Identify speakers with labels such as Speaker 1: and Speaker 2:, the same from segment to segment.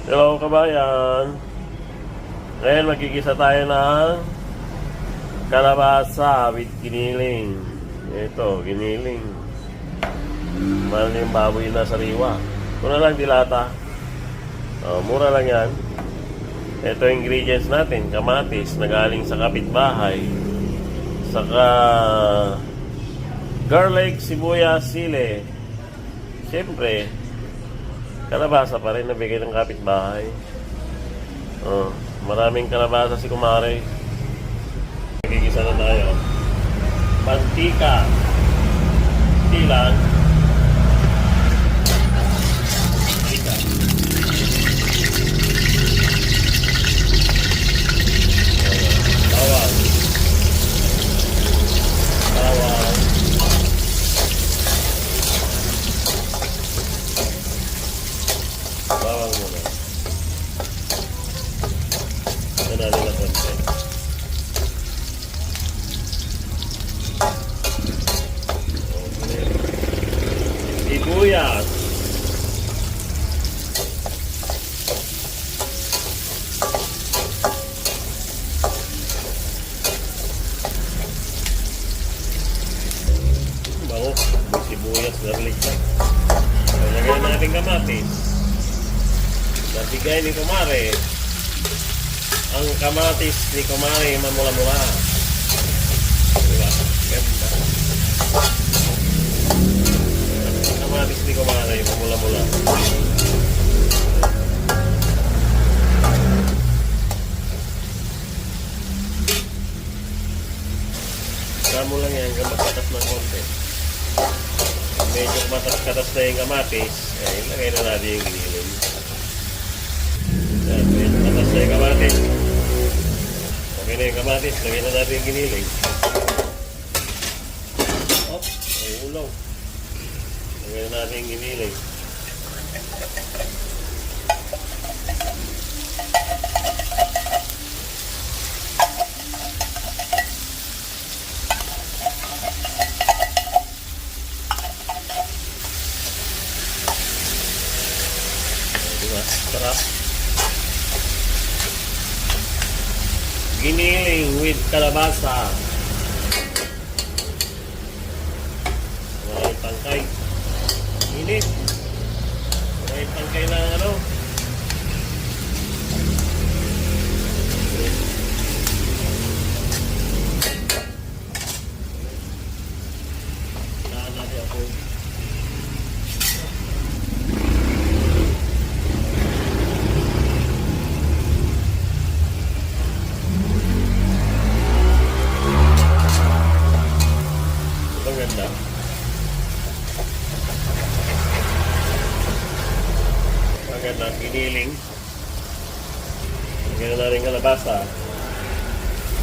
Speaker 1: Hello kabayan. Ngayon magkikisa tayo ng kalabasa with giniling. Ito, giniling. Mahal yung baboy na sariwa. Ito na lang dilata. Mura lang yan. Ito yung ingredients natin. Kamatis na galing sa kapitbahay. Saka garlic, sibuyas, sili. Siyempre kalabasa pa rin nabigay ng kapitbahay. Maraming kalabasa si kumare. Nagigisa na tayo. Mantika. Tilan. Mantika. Bawang. Bawang. Bawang muna. Ito natin na konti. Okay. Sibuyas. Bango. Sibuyas, garlic. Lagyan natin kamatis. Nabigay ni kumare. Ang kamatis ni kumare mamula-mula. Diba? Ganda. Ang kamatis ni kumare mamula-mula. Kamo lang yan hanggang magkatas ng konti. Medyo matas-katas na yung kamatis. Ilagay na natin yung giniling. Medyo matas na yung kamatis. Okay na yung kamatis. Lagyan na natin yung giniling. May ulaw. Lagyan na natin yung giniling. Diba? Sarap. Giniling with kalabasa. May tangkay. Init. May tangkay na ano. Saan natin ako. Ganda. Maganda, giniling. Lagyan na rin kalabasa.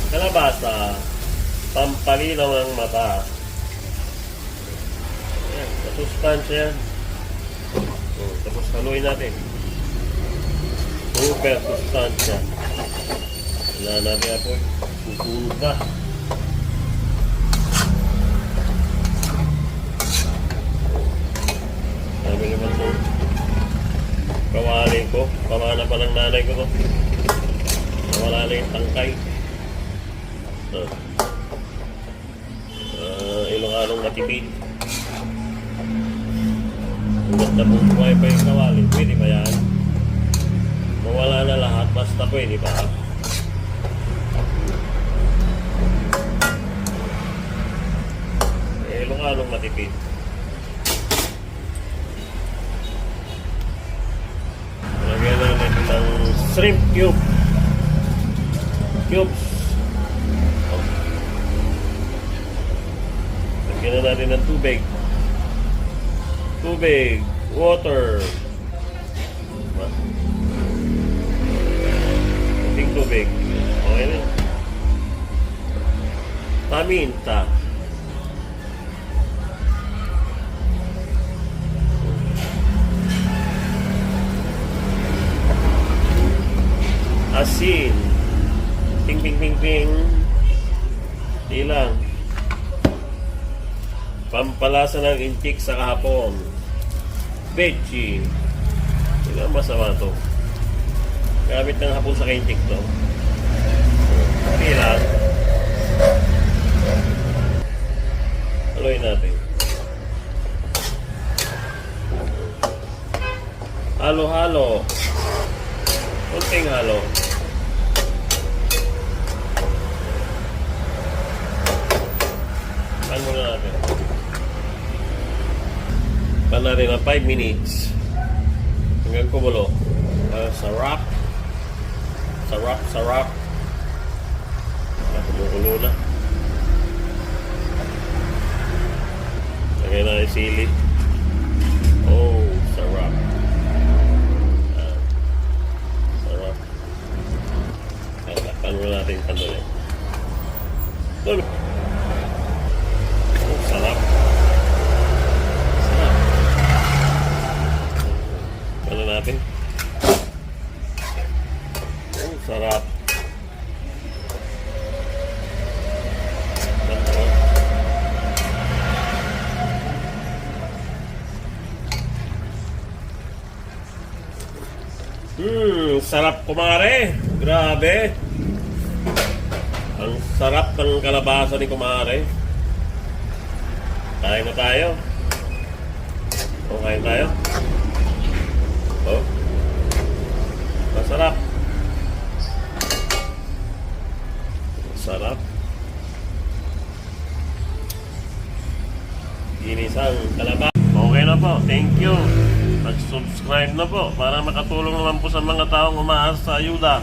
Speaker 1: Kalabasa, pampalinaw ng mata. Ayan, masustansya yan. Tapos haluin natin. Super sustansya. Wala natin ako. Susunod na. Sabi naman po, kawalin ko, pamana pa ng nanay ko to. Nawala na yung tangkay. Ilocanong matipid. Hanggat na po buhay pa yung kawalin, pwede ba yan? Mawala na lahat, basta pwede pa. Ilocanong matipid. Lagyan natin ng shrimp cubes. Lagyan na natin ng tubig. Water. Kunting tubig. Okay na. Paminta. Asin. Ping. Di lang. Pampalasa ng intik sa kahapon. Veggie. Hindi masama to. Gamit ng hapon sa kintik to. Okay lang. Haluin natin. Halo-halo. Kunting halo. Pan muna natin. Pan natin ng 5 minutes. Hanggang kumulo. Sarap. Sarap. Kumukulo na. Lagay na yung sili. Oh, sarap. Sarap. Takpan mo natin yung kandungan. Oh, sarap. Sarap. Ano natin? Oh, sarap. Sarap kumare. Grabe. Ang sarap ng kalabasa ni kumare. Kain na tayo. O, kain tayo. Oh. Masarap. Sarap. Ginisang kalabasa. Okay na po. Thank you. Mag-subscribe na po para makatulong naman po sa mga taong umaasa sa ayuda.